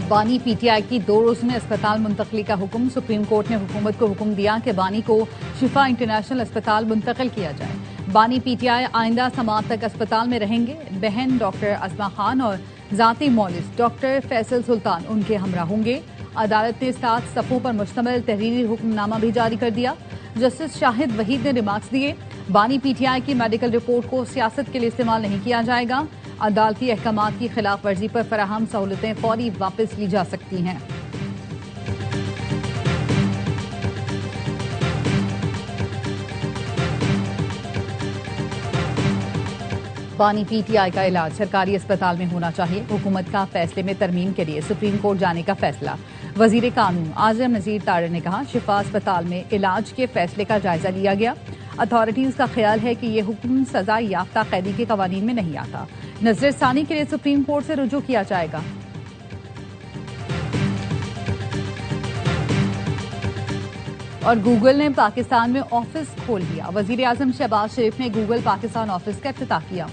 बानी पीटीआई की 2 रोज में अस्पताल मुंतकली का हुक्म। सुप्रीम कोर्ट ने हुकूमत को हुक्म दिया कि बानी को शिफा इंटरनेशनल अस्पताल मुंतकिल किया जाए। बानी पीटीआई आइंदा समात तक अस्पताल में रहेंगे। बहन डॉक्टर अजमा खान और जाती मौलिस डॉक्टर फैसल सुल्तान उनके हमरा होंगे। अदालत ने 7 सफ़ों पर मुश्तमिल तहरीरी हुक्मनामा भी जारी कर दिया। जस्टिस शाहिद वहीद ने रिमार्क्स दिए, बानी पीटीआई की मेडिकल रिपोर्ट को सियासत के लिए इस्तेमाल नहीं किया जाएगा। अदालती अहकामात की खिलाफ वर्जी पर फराहम सहूलतें फौरी वापस ली जा सकती हैं। बानी पीटीआई का इलाज सरकारी अस्पताल में होना चाहिए। हुकूमत का फैसले में तरमीम के लिए सुप्रीम कोर्ट जाने का फैसला। वजीर कानून आजम नजीर तारड़ ने कहा, शिफा अस्पताल में इलाज के फैसले का जायजा लिया गया। अथॉरिटीज का ख्याल है कि यह हुक्म सजा याफ्ता कैदी के कवानीन में नहीं आता। नजरसानी के लिए सुप्रीम कोर्ट से रुजू किया जाएगा। और गूगल ने पाकिस्तान में ऑफिस खोल दिया। वजीर आजम शहबाज शरीफ ने गूगल पाकिस्तान ऑफिस का इफ्तिताह किया।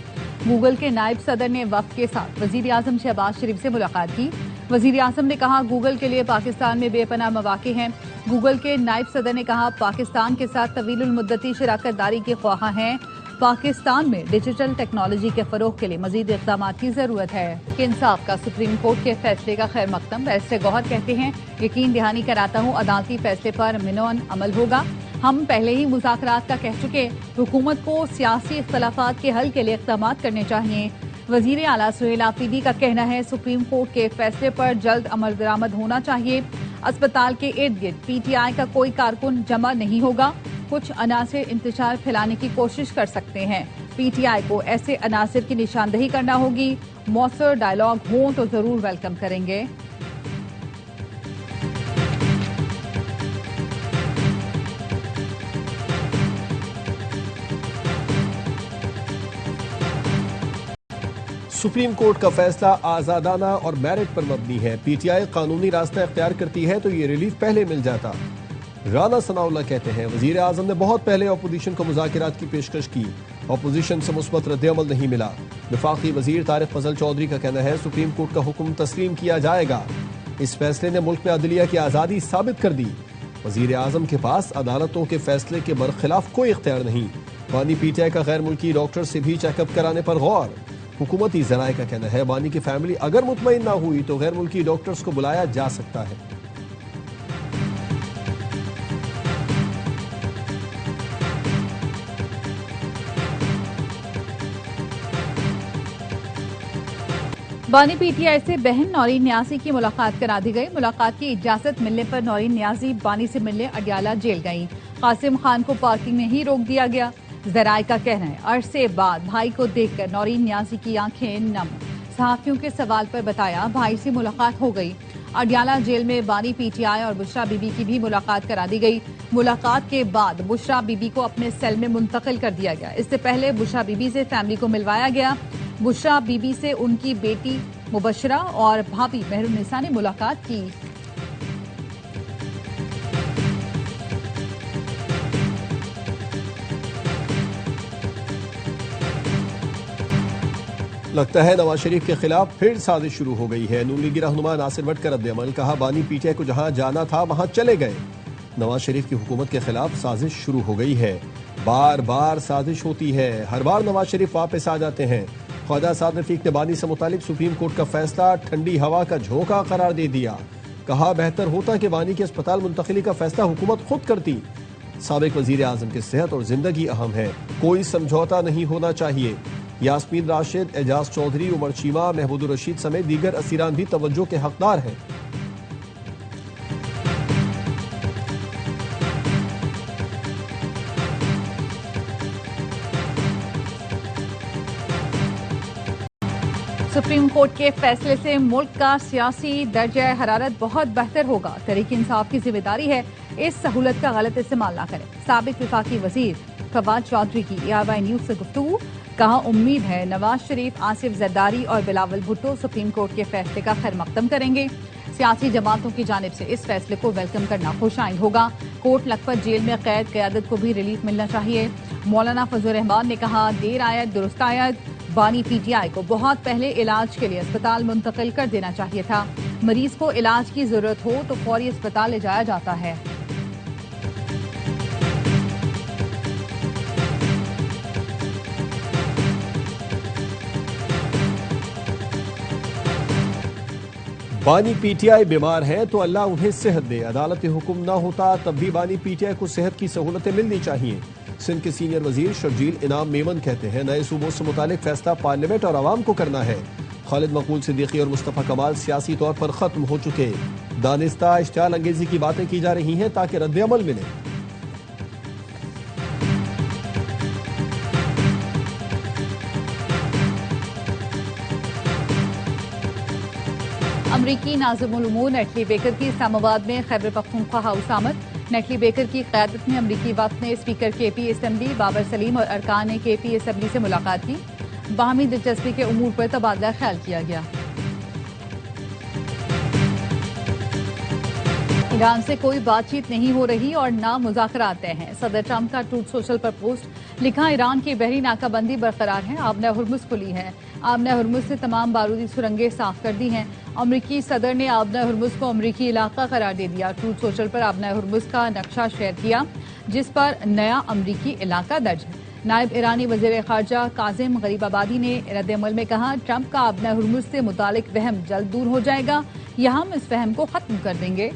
गूगल के नायब सदर ने वफ्द के साथ वजीर आजम शहबाज शरीफ से मुलाकात की। वजीर आजम ने कहा, गूगल के लिए पाकिस्तान में बेपनाह मौके हैं। गूगल के नायब सदर ने कहा, पाकिस्तान के साथ तवीलुल मुद्दती शराकत दारी के ख्वाह हैं। पाकिस्तान में डिजिटल टेक्नोलॉजी के फरोग के लिए मजीद इक़दाम की जरूरत है। इंसाफ का सुप्रीम कोर्ट के फैसले का खैर मकदम। बैरिस्टर गौहर कहते हैं, यकीन दहानी कराता हूँ अदालती फैसले पर मिनोन अमल होगा। हम पहले ही मुज़ाकरात का कह चुके, हुकूमत को सियासी इख्तलाफात के हल के लिए इक़दाम करने चाहिए। वजीर आला सुहेल आफरीदी का कहना है, सुप्रीम कोर्ट के फैसले पर जल्द अमल दरामद होना चाहिए। अस्पताल के इर्द गिर्द पीटीआई का कोई कारकुन जमा नहीं होगा। कुछ अनासिर इंतशार फैलाने की कोशिश कर सकते हैं। पीटीआई को ऐसे अनासिर की निशानदही करना होगी। मौसर डायलॉग हो तो जरूर वेलकम करेंगे। सुप्रीम कोर्ट का फैसला आजादाना और मेरिट पर मबनी है। पीटीआई कानूनी रास्ता इख्तियार करती है तो ये रिलीफ पहले मिल जाता। राना सनाउल्लाह कहते हैं, वजीर आजम ने बहुत पहले अपोजिशन को मुज़ाकरात की पेशकश की, अपोजिशन से मुस्बत रद्द-ए-अमल नहीं मिला। वफाकी वजीर तारिक फजल चौधरी का कहना है, सुप्रीम कोर्ट का हुक्म तस्लीम किया जाएगा। इस फैसले ने मुल्क में अदलिया की आज़ादी साबित कर दी। वजीर आजम के पास अदालतों के फैसले के बरखिलाफ कोई इख्तियार नहीं। बानी पीटीआई का गैर मुल्की डॉक्टर से भी चेकअप कराने पर गौर। हुकूमती जराए का कहना है, बानी की फैमिली अगर मुतमईन ना हुई तो गैर मुल्की डॉक्टर्स को बुलाया जा सकता है। बानी पीटीआई से बहन नौरीन न्याजी की मुलाकात करा दी गई। मुलाकात की इजाजत मिलने पर नौरीन न्याजी बानी से मिलने अडियाला जेल गई। कासिम खान को पार्किंग में ही रोक दिया गया। जराए का कहना है, अरसे बाद भाई को देखकर नौरीन न्याजी की आंखें नम। सहाफियों के सवाल पर बताया, भाई से मुलाकात हो गई। अडियाला जेल में बानी पीटीआई और बुशरा बीबी की भी मुलाकात करा दी गई। मुलाकात के बाद बुशरा बीबी को अपने सेल में मुंतकिल कर दिया गया। इससे पहले बुशरा बीबी से फैमिली को मिलवाया गया। बुशरा बीबी से उनकी बेटी मुबशरा और भाभी मेहरुन्निसा ने मुलाकात की। लगता है नवाज शरीफ के खिलाफ फिर साजिश शुरू हो गई है। नून लीगी रहनुमा नासिर भट्ट का रद्द-ए-अमल। कहा, बानी पीटीआई को जहां जाना था वहां चले गए। नवाज शरीफ की हुकूमत के खिलाफ साजिश शुरू हो गई है। बार बार साजिश होती है, हर बार नवाज शरीफ वापस आ जाते हैं। ख्वाजा साद रफीक ने बानी से मुतालिक सुप्रीम कोर्ट का फैसला ठंडी हवा का झोंका करार दे दिया। कहा, बेहतर होता कि बानी के अस्पताल मुंतकिली का फैसला हुकूमत खुद करती। साबिक वजीर आजम की सेहत और जिंदगी अहम है, कोई समझौता नहीं होना चाहिए। यास्मीन राशिद, एजाज चौधरी, उमर चीमा, महमूद रशीद समेत दीगर असीरान भी तवज्जो के हकदार हैं। सुप्रीम कोर्ट के फैसले से मुल्क का सियासी दर्जा हरारत बहुत बेहतर होगा। तहरीक इंसाफ की जिम्मेदारी है इस सहूलत का गलत इस्तेमाल न करें। साबिक वफाकी वजीर फवाद चौधरी की ARY न्यूज से गुफ्तगू। कहा, उम्मीद है नवाज शरीफ, आसिफ जरदारी और बिलावल भुट्टो सुप्रीम कोर्ट के फैसले का खैर मकदम करेंगे। सियासी जमातों की जानिब से इस फैसले को वेलकम करना खुशाइंद होगा। कोर्ट लखपत जेल में कैद क़यादत को भी रिलीफ मिलना चाहिए। मौलाना फजल रहमान ने कहा, देर आयत दुरुस्त आयत, बानी पीटीआई को बहुत पहले इलाज के लिए अस्पताल मुंतकिल कर देना चाहिए था। मरीज को इलाज की जरूरत हो तो फौरी अस्पताल ले जाया जाता है। बानी पीटीआई बीमार हैं तो अल्लाह उन्हें सेहत दे। अदालती हुक्म न होता तब भी बानी पीटीआई को सेहत की सहूलतें मिलनी चाहिए। सिंध के सीनियर वजीर शर्जील इनाम मेमन कहते हैं नए सूबों से मुतालिक फैसला पार्लियामेंट और आवाम को करना है। खालिद मकबूल सिद्दीकी और मुस्तफा कमाल सियासी तौर पर खत्म हो चुके। दानिस्ता इश्तियाल अंगेजी की बातें की जा रही हैं ताकि रद्द अमल मिले। अमरीकी नाज़िमुल उमूर नेटली बेकर की इस्लामाबाद में खैबर पख्तूनख्वा हाउस आमद। नेटली बेकर की क़यादत में अमरीकी वफ़द ने speaker KP assembly Babar Saleem और अरकान केपी असम्बली से मुलाकात की। बाहमी दिलचस्पी के उमूर पर तबादला ख्याल किया गया। ईरान से कोई बातचीत नहीं हो रही और ना मुज़ाकरात तय हैं। सदर ट्रंप का ट्रूथ सोशल पर पोस्ट लिखा, ईरान की बहरी नाकाबंदी बरकरार है, आबना हुर्मुज़ खुली है। आबना हुर्मुज़ से तमाम बारूदी सुरंगें साफ कर दी हैं। अमरीकी सदर ने आबना हुर्मुज़ को अमरीकी इलाका करार दे दिया। ट्रूथ सोशल पर आबना हुर्मुज़ का नक्शा शेयर किया जिस पर नया अमरीकी इलाका दर्ज है। नायब ईरानी वज़ीर ख़ारजा काज़िम गरीबाबादी ने रद्द-ए-अमल में कहा, ट्रंप का आबना हुर्मुज़ से मुतालिक वहम जल्द दूर हो जाएगा या हम इस वहम को खत्म कर देंगे।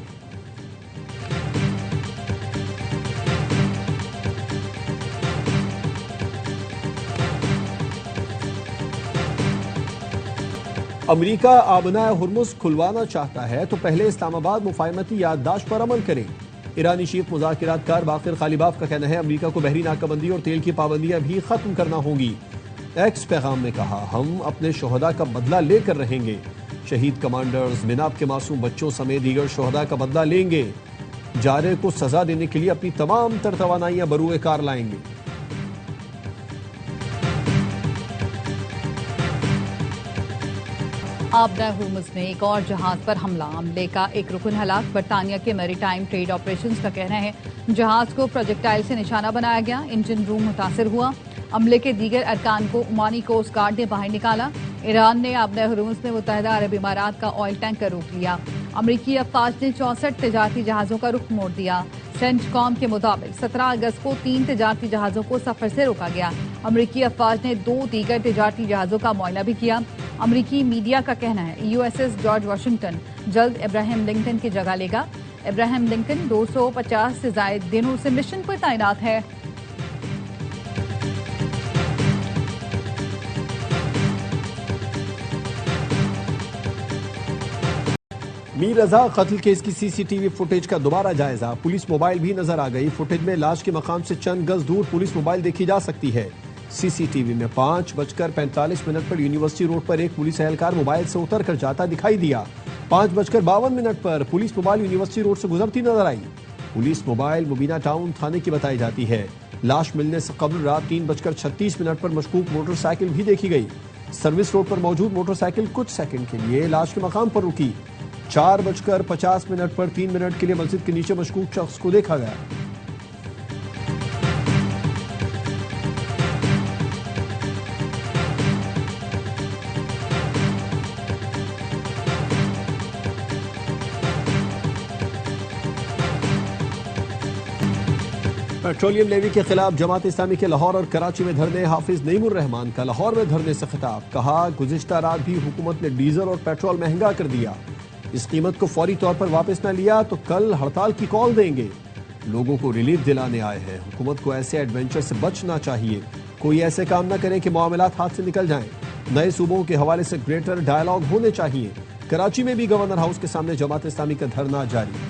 अमरीका आबना हुर्मुज़ खुलवाना चाहता है तो पहले इस्लामाबाद मुफाहमती याददाश्त पर अमल करे। ईरानी चीफ मुज़ाकिरातकार बाकिर खालिबाफ का कहना है अमरीका को बहरी नाकाबंदी और तेल की पाबंदियां भी खत्म करना होंगी। एक्स पैगाम में कहा, हम अपने शोहदा का बदला लेकर रहेंगे। शहीद कमांडर्स, मिनाब के मासूम बच्चों समेत दीगर शोहदा का बदला लेंगे। जारे को सजा देने के लिए अपनी तमाम तर तवानाइयां बरूए कार लाएंगे। आबना हुर्मुज़ में एक और जहाज पर हमला, हमले का एक रुकन हलाक। बरतानिया के मैरीटाइम ट्रेड ऑपरेशंस का कहना है जहाज को प्रोजेक्टाइल से निशाना बनाया गया, इंजन रूम मुतासर हुआ। हमले के दीगर अरकान को ओमानी कोस्ट गार्ड ने बाहर निकाला। ईरान ने आबना हुर्मुज़ में मुत्तहिदा अरब इमारात का ऑयल टैंकर रोक लिया। अमरीकी अफवाज ने 64 तजारती जहाज़ों का रुख मोड़ दिया। सेंटकॉम के मुताबिक 17 अगस्त को 3 तजारती जहाज़ों को सफर से रोका गया। अमरीकी अफवाज ने 2 दीगर तजारती जहाज़ों का मुआयना भी किया। अमरीकी मीडिया का कहना है यूएसएस जॉर्ज वाशिंगटन जल्द इब्राहिम लिंकन की जगह लेगा। इब्राहिम लिंकन 250 से ज्यादा दिनों से मिशन पर तैनात है। मीर रजा कत्ल केस की सीसीटीवी फुटेज का दोबारा जायजा। पुलिस मोबाइल भी नजर आ गई। फुटेज में लाश के मकाम से चंद गज दूर पुलिस मोबाइल देखी जा सकती है। सीसीटीवी में 5:45 पर यूनिवर्सिटी रोड पर एक पुलिस एहलकार मोबाइल से उतर कर जाता दिखाई दिया। 5:52 पर पुलिस मोबाइल यूनिवर्सिटी रोड से गुजरती नजर आई। पुलिस मोबाइल मुबीना टाउन थाने की बताई जाती है। लाश मिलने से कबल रात 3:36 पर मशकूक मोटरसाइकिल भी देखी गई। सर्विस रोड पर मौजूद मोटरसाइकिल कुछ सेकंड के लिए लाश के मकाम पर रुकी। 4:50 पर 3 मिनट के लिए मस्जिद के नीचे मशकूक शख्स को देखा गया। पेट्रोलियम लेवी के खिलाफ जमात इस्लामी के लाहौर और कराची में धरने। हाफिज नईमुर रहमान का लाहौर में धरने से खिताब, कहा गुज़िश्ता रात भी हुकूमत ने डीजल और पेट्रोल महंगा कर दिया। इस कीमत को फौरी तौर पर वापस न लिया तो कल हड़ताल की कॉल देंगे। लोगों को रिलीफ दिलाने आए हैं। हुकूमत को ऐसे एडवेंचर से बचना चाहिए। कोई ऐसे काम न करे कि मामलात हाथ से निकल जाएं। नए सूबों के हवाले से ग्रेटर डायलॉग होने चाहिए। कराची में भी गवर्नर हाउस के सामने जमात इस्लामी का धरना जारी।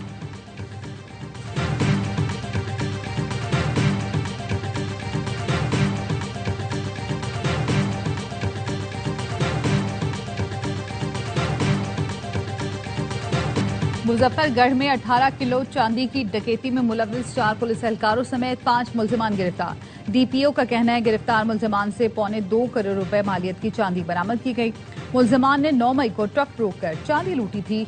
मुजफ्फरगढ़ में 18 किलो चांदी की डकैती में मुलविस 4 पुलिस एहलकारों समेत 5 मुल्जिमान गिरफ्तार। डीपीओ का कहना है गिरफ्तार मुल्जिमान से 2.25 करोड़ रुपए मालियत की चांदी बरामद की गई। मुल्जिमान ने 9 मई को ट्रक रोककर चांदी लूटी थी।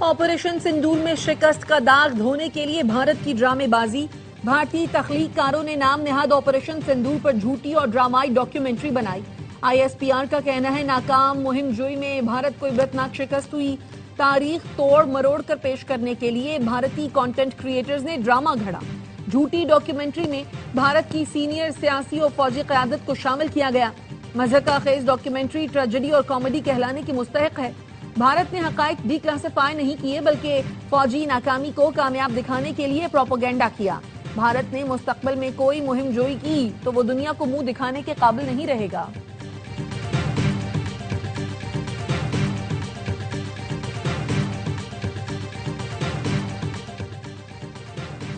ऑपरेशन सिंदूर में शिकस्त का दाग धोने के लिए भारत की ड्रामेबाजी। भारतीय तख्लीककारों ने नाम नेहाद ऑपरेशन सिंदूर पर झूठी और ड्रामाई डॉक्यूमेंट्री बनाई। ISPR का कहना है नाकाम मुहिम जोई में भारत को इबरतनाक शिकस्त हुई। तारीख तोड़ मरोड़ कर पेश करने के लिए भारतीय कंटेंट क्रिएटर्स ने ड्रामा घड़ा। झूठी डॉक्यूमेंट्री में भारत की सीनियर सियासी और फौजी क़यादत को शामिल किया गया। मज़ाक़खेज़ डॉक्यूमेंट्री ट्रेजेडी और कॉमेडी कहलाने की मुस्तहिक है। भारत ने हक़ाइक़ डिक्लासिफाई नहीं किए बल्कि फौजी नाकामी को कामयाब दिखाने के लिए प्रोपेगेंडा किया। भारत ने मुस्तक़बिल में कोई मुहिम जोई की तो वो दुनिया को मुंह दिखाने के काबिल नहीं रहेगा।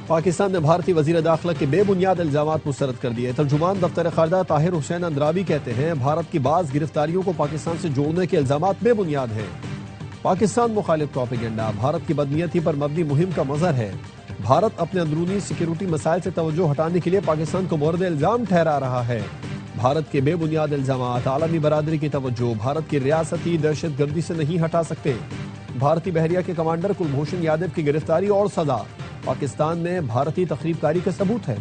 पाकिस्तान ने भारतीय वज़ीर दाखिला के बेबुनियाद इल्ज़ामात मुस्तरद कर दिए। तर्जुमान दफ्तर ख़ारजा ताहिर हुसैन अंद्राबी कहते हैं भारत की बाज़ गिरफ्तारियों को पाकिस्तान से जोड़ने के इल्ज़ामात बेबुनियाद हैं। पाकिस्तान मुखालिफ प्रोपेगेंडा भारत की बदनीयती पर मबनी मुहिम का मज़हर है। भारत अपने अंदरूनी सिक्योरिटी मसाइल से तवज्जो हटाने के लिए पाकिस्तान को मोरद इल्ज़ाम ठहरा रहा है। भारत के बेबुनियाद इल्ज़ामात आलमी बरादरी की तवज्जो भारत की रियासती दहशत गर्दी से नहीं हटा सकते। भारतीय बहरिया के कमांडर कुलभूषण यादव की गिरफ्तारी और सजा पाकिस्तान में भारतीय तखरीबकारी का सबूत है।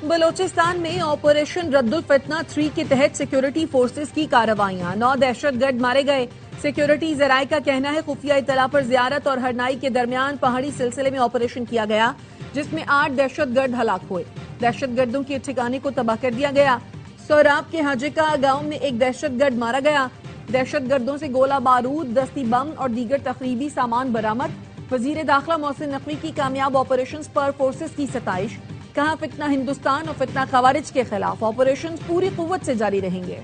बलोचिस्तान में ऑपरेशन रद्दुल फितना 3 के तहत सिक्योरिटी फोर्सेस की कार्रवाइयां। 9 दहशतगर्द मारे गए। सिक्योरिटी जराये का कहना है खुफिया इतला पर जियारत और हरनाई के दरमियान पहाड़ी सिलसिले में ऑपरेशन किया गया जिसमें 8 दहशतगर्द हलाक हुए। दहशतगर्दों के ठिकाने को तबाह कर दिया गया। सोराब के हाजिका गांव में एक दहशतगर्द मारा गया। दहशतगर्दों से गोला बारूद, दस्ती बम और दीगर तकरीबी सामान बरामद। वजीर दाखिला मोहसिन नकवी की कामयाब ऑपरेशन पर फोर्सेस की सताइश। कहा फितना हिंदुस्तान और फितना खवारिज के खिलाफ ऑपरेशन पूरी कुव्वत से जारी रहेंगे।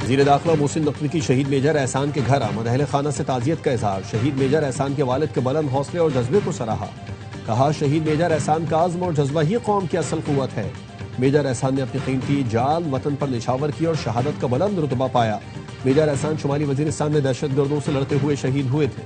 वज़ीर दाखिला मोहसिन नकवी की शहीद मेजर एहसान के घर आमद। अहले खाना से ताज़ियत का इज़हार। शहीद मेजर एहसान के वालिद के बुलंद हौसले और जज्बे को सराहा। कहा शहीद मेजर एहसान का आज़्म और जज्बा ही कौम की असल कुव्वत है। मेजर एहसान ने अपनी कीमती जान वतन पर निछावर की और शहादत का बुलंद रुतबा पाया। मेजर एहसान शुमाली वजीरिस्तान में दहशतगर्दों से लड़ते हुए शहीद हुए थे।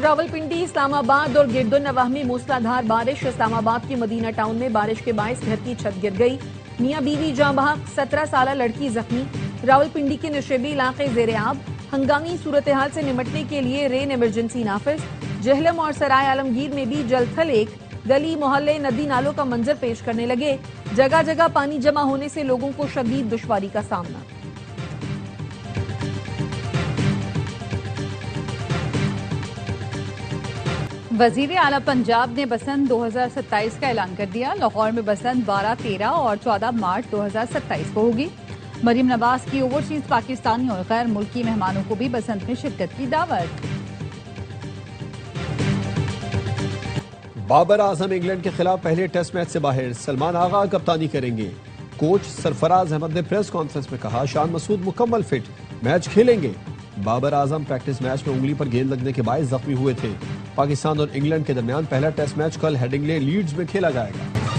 रावलपिंडी, इस्लामाबाद और गिरदोनवाह में मूसलाधार बारिश। इस्लामाबाद के मदीना टाउन में बारिश के बायस घर की छत गिर गई। मियां बीवी जाँ बहक, 17 साल लड़की जख्मी। रावलपिंडी के नशेबी इलाके ज़ेर-ए-आब। हंगामी सूरत हाल से निपटने के लिए रेन इमरजेंसी नाफिज। जहलम और सराय आलमगीर में भी जलथल एक गली मोहल्ले नदी नालों का मंजर पेश करने लगे। जगह जगह पानी जमा होने से लोगों को शदीद दुश्वारी का सामना। वजीर आला पंजाब ने बसंत 2027 का ऐलान कर दिया। लाहौर में बसंत 12, 13 और 14 मार्च 2027 को होगी। मरीम नवाज की ओवरसीज पाकिस्तानी और गैर मुल्की मेहमानों को भी बसंत में शिरकत की दावत। बाबर आजम इंग्लैंड के खिलाफ पहले टेस्ट मैच से बाहर। सलमान आगा कप्तानी करेंगे। कोच सरफराज अहमद ने प्रेस कॉन्फ्रेंस में कहा शान मसूद मुकम्मल फिट, मैच खेलेंगे। बाबर आजम प्रैक्टिस मैच में उंगली पर गेंद लगने के बायस जख्मी हुए थे। पाकिस्तान और इंग्लैंड के दरमियान पहला टेस्ट मैच कल हेडिंग्ले लीड्स में खेला जाएगा।